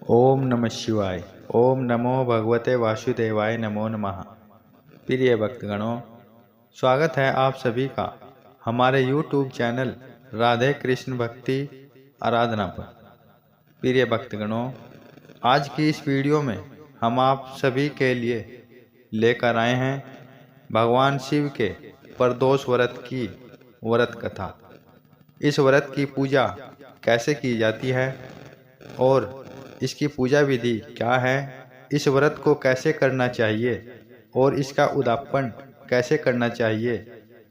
ओम नमः शिवाय। ओम नमो भगवते वासुदेवाय नमो नमः। प्रिय भक्तगणों, स्वागत है आप सभी का हमारे YouTube चैनल राधे कृष्ण भक्ति आराधना पर। प्रिय भक्तगणों, आज की इस वीडियो में हम आप सभी के लिए लेकर आए हैं भगवान शिव के प्रदोष व्रत की व्रत कथा। इस व्रत की पूजा कैसे की जाती है और इसकी पूजा विधि क्या है, इस व्रत को कैसे करना चाहिए और इसका उद्यापन कैसे करना चाहिए,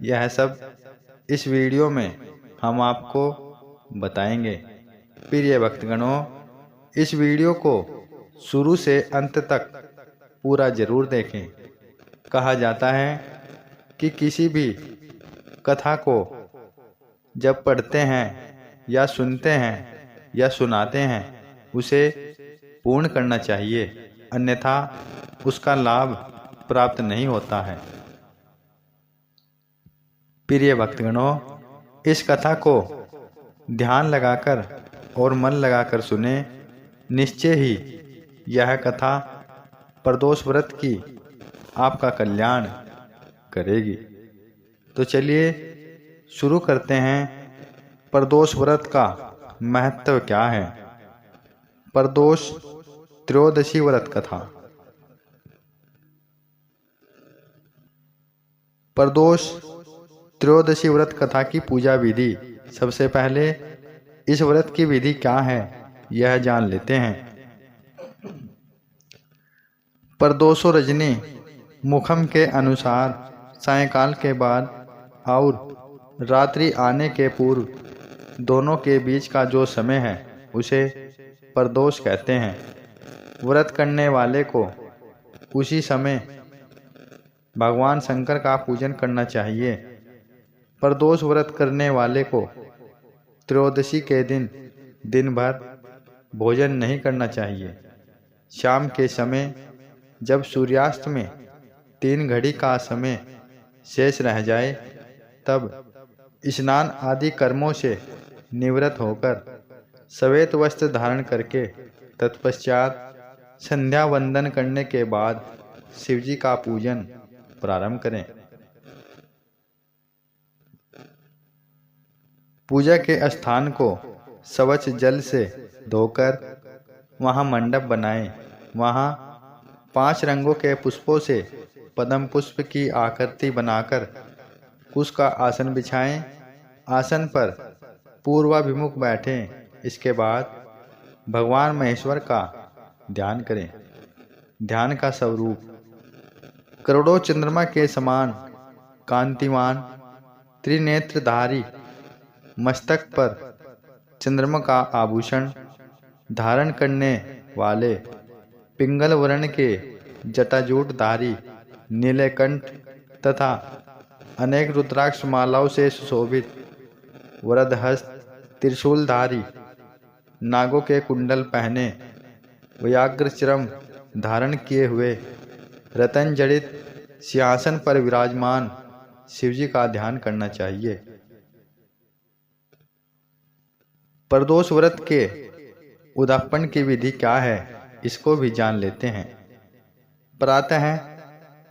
यह सब इस वीडियो में हम आपको बताएंगे। प्रिय भक्तगणों, इस वीडियो को शुरू से अंत तक पूरा जरूर देखें। कहा जाता है कि किसी भी कथा को जब पढ़ते हैं या सुनते हैं या सुनाते हैं उसे पूर्ण करना चाहिए, अन्यथा उसका लाभ प्राप्त नहीं होता है। प्रिय भक्तगणों, इस कथा को ध्यान लगाकर और मन लगाकर सुने। निश्चय ही यह कथा प्रदोष व्रत की आपका कल्याण करेगी। तो चलिए शुरू करते हैं। प्रदोष व्रत का महत्व क्या है? प्रदोष त्रयोदशी व्रत कथा। प्रदोष त्रयोदशी व्रत कथा की पूजा विधि। सबसे पहले इस व्रत की विधि क्या है यह जान लेते हैं। प्रदोषो रजनी मुखम के अनुसार सायंकाल के बाद और रात्रि आने के पूर्व दोनों के बीच का जो समय है उसे प्रदोष कहते हैं। व्रत करने वाले को उसी समय भगवान शंकर का पूजन करना चाहिए। प्रदोष व्रत करने वाले को त्रयोदशी के दिन दिन भर भोजन नहीं करना चाहिए। शाम के समय जब सूर्यास्त में 3 घड़ी का समय शेष रह जाए तब स्नान आदि कर्मों से निवृत्त होकर श्वेत वस्त्र धारण करके तत्पश्चात संध्या वंदन करने के बाद शिवजी का पूजन प्रारंभ करें। पूजा के स्थान को स्वच्छ जल से धोकर वहां मंडप बनाएं। वहां 5 रंगों के पुष्पों से पद्म पुष्प की आकृति बनाकर कुश का आसन बिछाएं। आसन पर पूर्वाभिमुख बैठें। इसके बाद भगवान महेश्वर का ध्यान करें। ध्यान का स्वरूप करोड़ों चंद्रमा के समान कांतिमान त्रिनेत्रधारी, मस्तक पर चंद्रमा का आभूषण धारण करने वाले, पिंगल वर्ण के जटाजूटधारी, नीलकंठ तथा अनेक रुद्राक्ष मालाओं से सुशोभित, वरदहस्त त्रिशूलधारी, नागों के कुंडल पहने, व्याघ्र चर्म धारण किए हुए, रतन जड़ित सिंहासन पर विराजमान शिवजी का ध्यान करना चाहिए। प्रदोष व्रत के उद्यापन की विधि क्या है इसको भी जान लेते हैं। प्रातः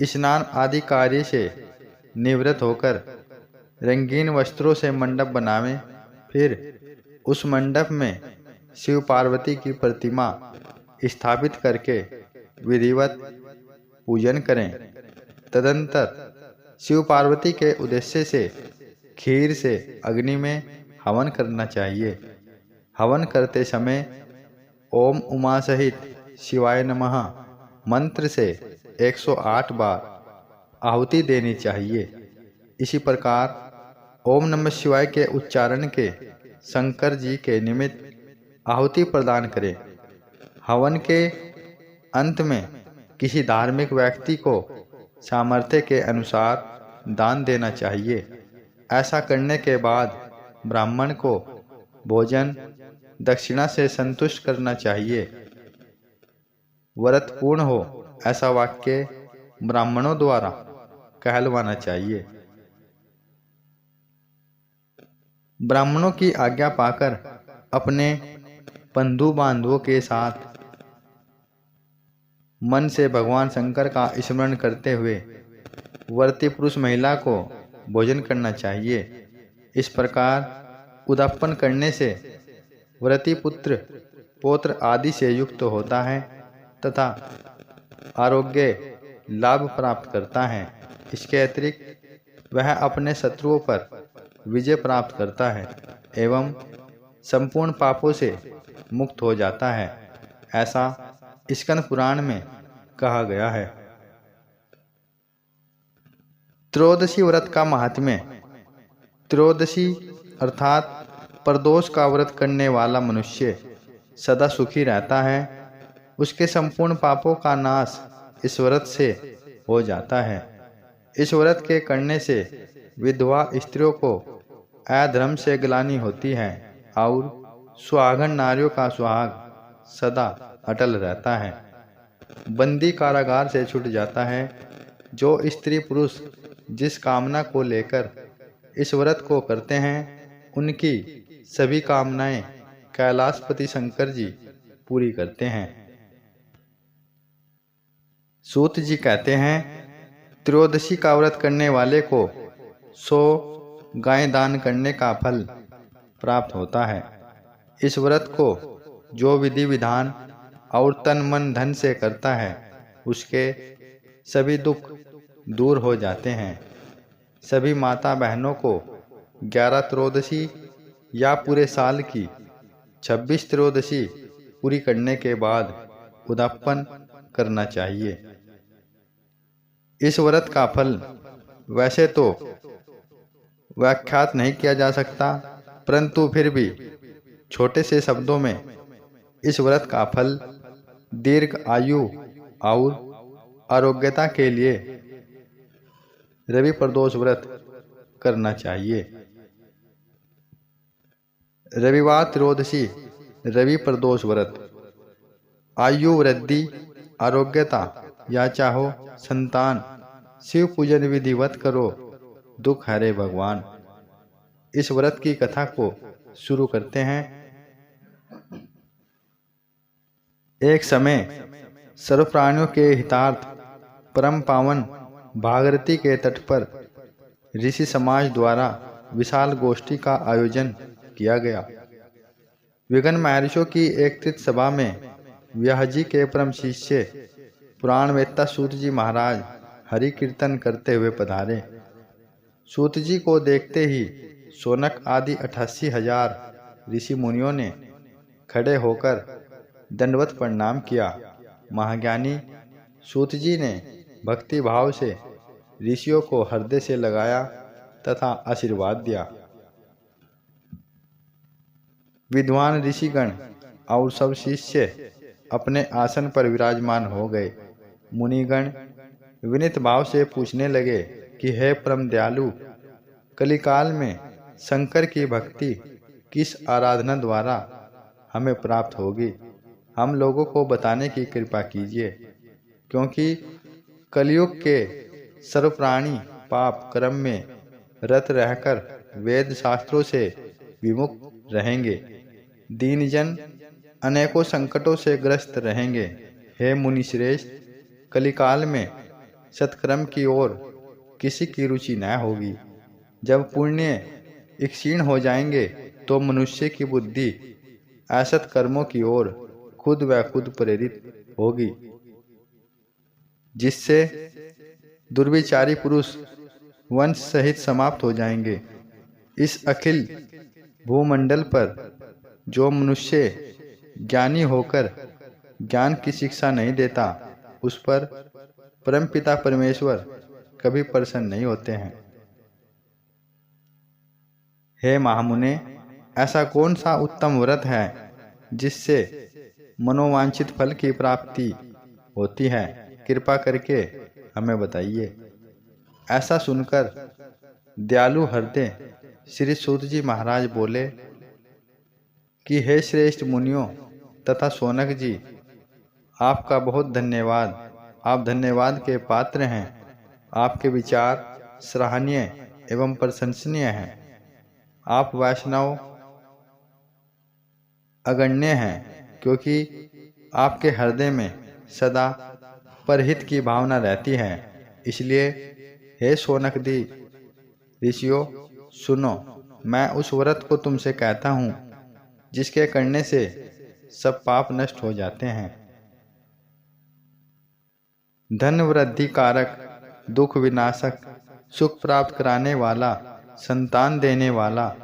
स्नान आदि कार्य से निवृत्त होकर रंगीन वस्त्रों से मंडप बनावें। फिर उस मंडप में शिव पार्वती की प्रतिमा स्थापित करके विधिवत पूजन करें। तदंतर शिव पार्वती के उद्देश्य से खीर से अग्नि में हवन करना चाहिए। हवन करते समय ओम उमा सहित शिवाय नमः मंत्र से 108 बार आहुति देनी चाहिए। इसी प्रकार ओम नमः शिवाय के उच्चारण के शंकर जी के निमित्त आहुति प्रदान करें। हवन के अंत में किसी धार्मिक व्यक्ति को सामर्थ्य के अनुसार दान देना चाहिए। ऐसा करने के बाद ब्राह्मण को भोजन दक्षिणा से संतुष्ट करना चाहिए। व्रत पूर्ण हो ऐसा वाक्य ब्राह्मणों द्वारा कहलवाना चाहिए। ब्राह्मणों की आज्ञा पाकर अपने बंधु बांधवों के साथ मन से भगवान शंकर का स्मरण करते हुए व्रती पुरुष महिला को भोजन करना चाहिए। इस प्रकार उद्यापन करने से व्रती पुत्र पौत्र आदि से युक्त होता है तथा आरोग्य लाभ प्राप्त करता है। इसके अतिरिक्त वह अपने शत्रुओं पर विजय प्राप्त करता है एवं संपूर्ण पापों से मुक्त हो जाता है। ऐसा स्कंद पुराण में कहा गया है। त्रयोदशी व्रत का महात्म्य। त्रयोदशी अर्थात प्रदोष का व्रत करने वाला मनुष्य सदा सुखी रहता है। उसके संपूर्ण पापों का नाश इस व्रत से हो जाता है। इस व्रत के करने से विधवा स्त्रियों को अधर्म से ग्लानि होती है और सुहागन नारियों का सुहाग सदा अटल रहता है। बंदी कारागार से छूट जाता है। जो स्त्री पुरुष जिस कामना को लेकर इस व्रत को करते हैं उनकी सभी कामनाएं कैलाशपति शंकर जी पूरी करते हैं। सूत जी कहते हैं, त्रयोदशी का व्रत करने वाले को 100 गाय दान करने का फल प्राप्त होता है। इस व्रत को जो विधि विधान और तन मन धन से करता है उसके सभी दुख दूर हो जाते हैं। सभी माता बहनों को 11 त्रयोदशी या पूरे साल की 26 त्रयोदशी पूरी करने के बाद उद्यापन करना चाहिए। इस व्रत का फल वैसे तो व्याख्यात नहीं किया जा सकता, परंतु फिर भी छोटे से शब्दों में इस व्रत का फल दीर्घ आयु और आरोग्यता के लिए रवि प्रदोष व्रत करना चाहिए। रविवार त्रयोदशी रवि प्रदोष व्रत। आयु वृद्धि, आरोग्यता या चाहो संतान, शिव पूजन विधिवत करो, दुख हरे भगवान। इस व्रत की कथा को शुरू करते हैं। एक समय सर्व प्राणियों के हितार्थ परम पावन भागीरथी के तट पर ऋषि समाज द्वारा विशाल गोष्ठी का आयोजन किया गया। विगन महर्षियों की एकत्रित सभा में व्यास जी के परम शिष्य पुराण वेत्ता सूत जी महाराज हरि कीर्तन करते हुए पधारे। सूत जी को देखते ही शौनक आदि 88,000 ऋषि मुनियों ने खड़े होकर दंडवत प्रणाम किया। महाज्ञानी सूत जी ने भक्ति भाव से ऋषियों को हृदय से लगाया तथा आशीर्वाद दिया। विद्वान ऋषिगण और सब शिष्य अपने आसन पर विराजमान हो गए। मुनिगण विनीत भाव से पूछने लगे कि हे परम दयालु, कलिकाल में शंकर की भक्ति किस आराधना द्वारा हमें प्राप्त होगी? हम लोगों को बताने की कृपा कीजिए, क्योंकि कलयुग के सर्व प्राणी पाप कर्म में रत रहकर वेद शास्त्रों से विमुख रहेंगे। दीनजन अनेकों संकटों से ग्रस्त रहेंगे। हे मुनि श्रेष्ठ, कलिकाल में सत्कर्म की ओर किसी की रुचि न होगी। जब पुण्य क्षीण हो जाएंगे तो मनुष्य की बुद्धि असत कर्मों की ओर खुद व खुद प्रेरित होगी, जिससे दुर्विचारी पुरुष वंश सहित समाप्त हो जाएंगे। इस अखिल भूमंडल पर जो मनुष्य ज्ञानी होकर ज्ञान की शिक्षा नहीं देता, उस पर परमपिता परमेश्वर कभी प्रसन्न नहीं होते हैं। हे महामुने, ऐसा कौन सा उत्तम व्रत है जिससे मनोवांछित फल की प्राप्ति होती है? कृपा करके हमें बताइए। ऐसा सुनकर दयालु हृदय श्री सूत जी महाराज बोले कि हे श्रेष्ठ मुनियों तथा शौनक जी, आपका बहुत धन्यवाद। आप धन्यवाद के पात्र हैं। आपके विचार सराहनीय एवं प्रशंसनीय हैं। आप वैष्णव अगण्य हैं, क्योंकि आपके हृदय में सदा परहित की भावना रहती है। इसलिए हे शौनकादि ऋषियों, सुनो, मैं उस व्रत को तुमसे कहता हूँ जिसके करने से सब पाप नष्ट हो जाते हैं। धन वृद्धि कारक, दुख विनाशक, सुख प्राप्त कराने वाला, संतान देने वाला,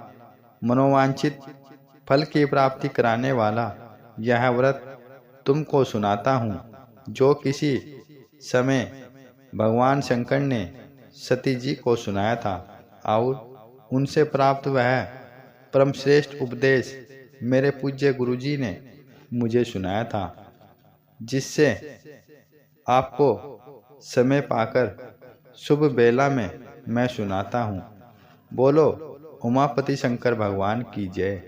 मनोवांछित फल की प्राप्ति कराने वाला यह व्रत तुमको सुनाता हूँ, जो किसी समय भगवान शंकर ने सती जी को सुनाया था और उनसे प्राप्त वह परमश्रेष्ठ उपदेश मेरे पूज्य गुरुजी ने मुझे सुनाया था, जिससे आपको समय पाकर शुभ बेला में मैं सुनाता हूँ। बोलो उमापति शंकर भगवान की जय।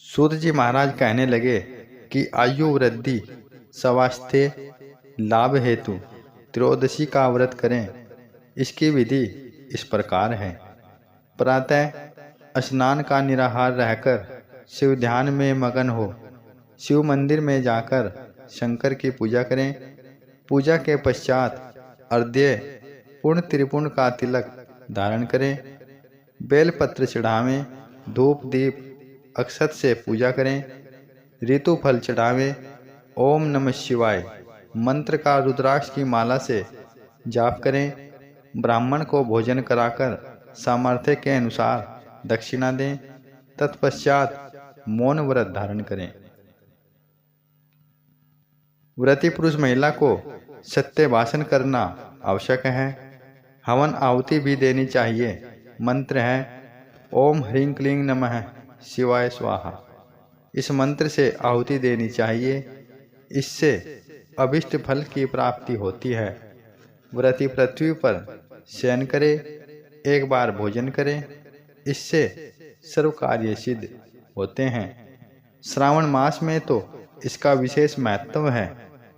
सूत जी महाराज कहने लगे कि आयु वृद्धि, स्वास्थ्य लाभ हेतु त्रयोदशी का व्रत करें। इसकी विधि इस प्रकार है। प्रातः स्नान का निराहार रहकर शिव ध्यान में मगन हो शिव मंदिर में जाकर शंकर की पूजा करें। पूजा के पश्चात अर्घ्य पूर्ण त्रिपुण का तिलक धारण करें। बेलपत्र चढ़ावें, धूप दीप अक्षत से पूजा करें। ऋतु फल चढ़ावें। ओम नमः शिवाय मंत्र का रुद्राक्ष की माला से जाप करें। ब्राह्मण को भोजन कराकर सामर्थ्य के अनुसार दक्षिणा दें। तत्पश्चात मौन व्रत धारण करें। व्रती पुरुष महिला को सत्य भाषण करना आवश्यक है। हवन आहुति भी देनी चाहिए। मंत्र है ओम ह्रीं क्लीं नमः शिवाय स्वाहा। इस मंत्र से आहुति देनी चाहिए। इससे अभिष्ट फल की प्राप्ति होती है। व्रती पृथ्वी पर शयन करे, एक बार भोजन करें, इससे सर्व कार्य सिद्ध होते हैं। श्रावण मास में तो इसका विशेष महत्व है।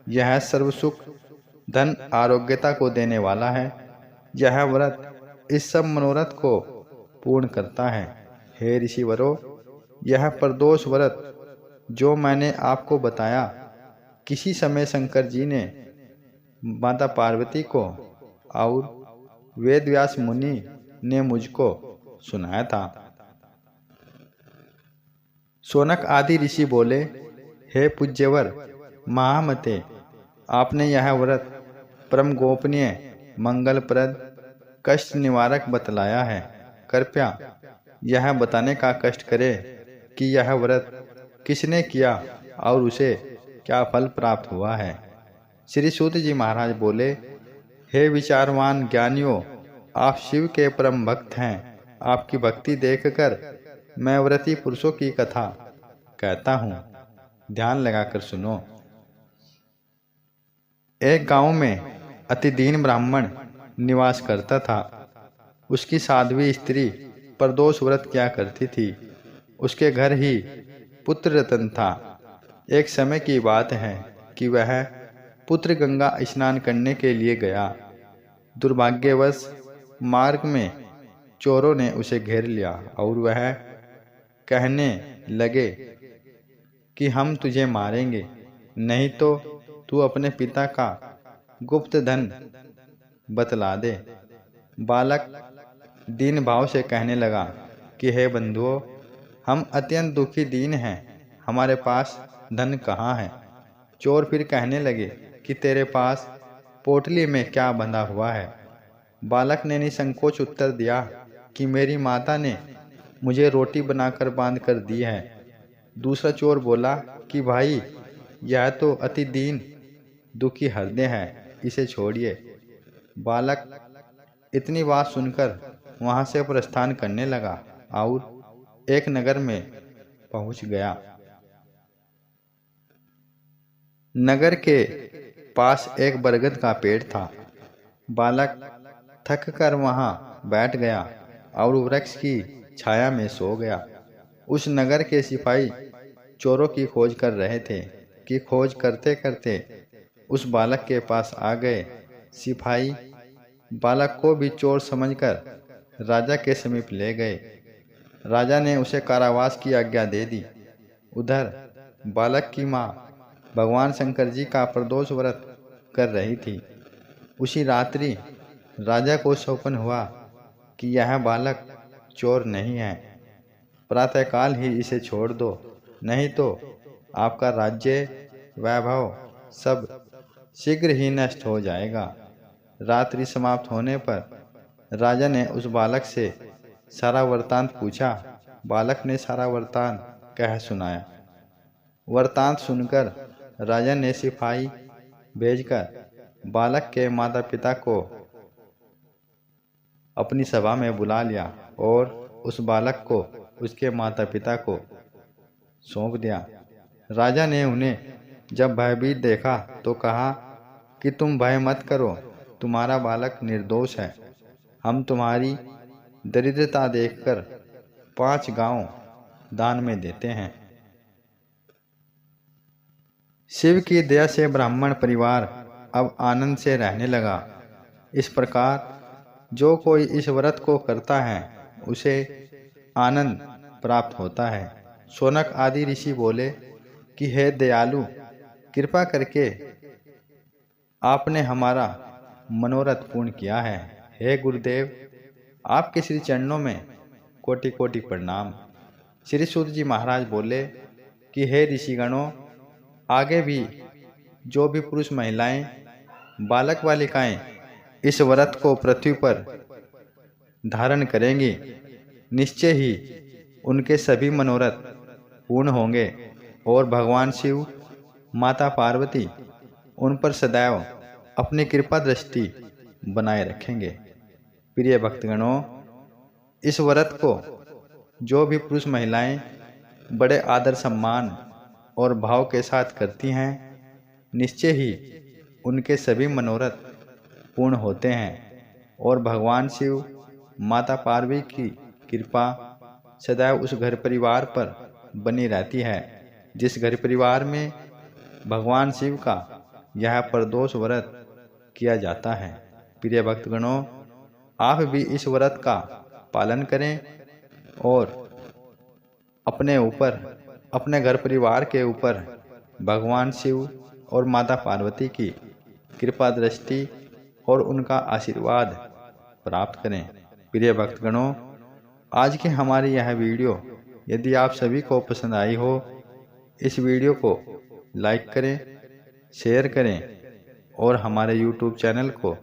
यह सर्व सुख, धन, आरोग्यता को देने वाला है। यह व्रत इस सब मनोरथ को पूर्ण करता है। हे ऋषिवरों, यह प्रदोष व्रत जो मैंने आपको बताया, किसी समय शंकर जी ने माता पार्वती को और वेदव्यास मुनि ने मुझको सुनाया था। शौनक आदि ऋषि बोले, हे पूज्यवर महामते, आपने यह व्रत परम गोपनीय, मंगलप्रद, कष्ट निवारक बतलाया है। कृपया यह बताने का कष्ट करे कि यह व्रत किसने किया और उसे क्या फल प्राप्त हुआ है। श्री सूत जी महाराज बोले, हे विचारवान ज्ञानियों, आप शिव के परम भक्त हैं। आपकी भक्ति देखकर मैं व्रती पुरुषों की कथा कहता हूँ। ध्यान लगाकर सुनो। एक गांव में अति दीन ब्राह्मण निवास करता था। उसकी साध्वी स्त्री प्रदोष व्रत किया करती थी। उसके घर ही पुत्र रतन था। एक समय की बात है कि वह पुत्र गंगा स्नान करने के लिए गया। दुर्भाग्यवश मार्ग में चोरों ने उसे घेर लिया और वह कहने लगे कि हम तुझे मारेंगे, नहीं तो तू अपने पिता का गुप्त धन बतला दे। बालक दीन भाव से कहने लगा कि हे बंधुओं, हम अत्यंत दुखी दीन हैं, हमारे पास धन कहाँ है। चोर फिर कहने लगे कि तेरे पास पोटली में क्या बंधा हुआ है। बालक ने निसंकोच उत्तर दिया कि मेरी माता ने मुझे रोटी बनाकर बांध कर दी है। दूसरा चोर बोला कि भाई, यह तो अति दीन दुखी हृदय है, इसे छोड़िए। बालक इतनी बात सुनकर वहां से प्रस्थान करने लगा और एक नगर में पहुंच गया। नगर के पास एक बरगद का पेड़ था। बालक थक कर वहां बैठ गया और वृक्ष की छाया में सो गया। उस नगर के सिपाही चोरों की खोज कर रहे थे कि खोज करते करते उस बालक के पास आ गए। सिपाही बालक को भी चोर समझकर राजा के समीप ले गए। राजा ने उसे कारावास की आज्ञा दे दी। उधर बालक की माँ भगवान शंकर जी का प्रदोष व्रत कर रही थी। उसी रात्रि राजा को सौपन हुआ कि यह बालक चोर नहीं है, प्रातःकाल ही इसे छोड़ दो, नहीं तो आपका राज्य वैभव सब शीघ्र ही नष्ट हो जाएगा। रात्रि समाप्त होने पर राजा ने उस बालक से सारा वृत्तांत पूछा। बालक ने सारा वृत्तांत कह सुनाया। वृत्तांत सुनकर राजा ने सिपाही भेजकर बालक के माता पिता को अपनी सभा में बुला लिया और उस बालक को उसके माता पिता को सौंप दिया। राजा ने उन्हें जब भयभीत देखा तो कहा कि तुम भय मत करो, तुम्हारा बालक निर्दोष है। हम तुम्हारी दरिद्रता देखकर 5 गांव दान में देते हैं। शिव की दया से ब्राह्मण परिवार अब आनंद से रहने लगा। इस प्रकार जो कोई इस व्रत को करता है उसे आनंद प्राप्त होता है। शौनक आदि ऋषि बोले कि हे दयालु, कृपा करके आपने हमारा मनोरथ पूर्ण किया है। हे गुरुदेव, आपके श्री चरणों में कोटि कोटि प्रणाम। श्री सूत जी महाराज बोले कि हे ऋषिगणों, आगे भी जो भी पुरुष महिलाएं, बालक बालिकाएं इस व्रत को पृथ्वी पर धारण करेंगी, निश्चय ही उनके सभी मनोरथ पूर्ण होंगे और भगवान शिव, माता पार्वती उन पर सदैव अपनी कृपा दृष्टि बनाए रखेंगे। प्रिय भक्तगणों, इस व्रत को जो भी पुरुष महिलाएं बड़े आदर सम्मान और भाव के साथ करती हैं, निश्चय ही उनके सभी मनोरथ पूर्ण होते हैं और भगवान शिव, माता पार्वती की कृपा सदैव उस घर परिवार पर बनी रहती है जिस घर परिवार में भगवान शिव का यह प्रदोष व्रत किया जाता है। प्रिय भक्तगणों, आप भी इस व्रत का पालन करें और अपने ऊपर, अपने घर परिवार के ऊपर भगवान शिव और माता पार्वती की कृपा दृष्टि और उनका आशीर्वाद प्राप्त करें। प्रिय भक्तगणों, आज की हमारी यह वीडियो यदि आप सभी को पसंद आई हो, इस वीडियो को लाइक करें, शेयर करें और हमारे YouTube चैनल को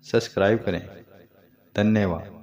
सब्सक्राइब करें। धन्यवाद।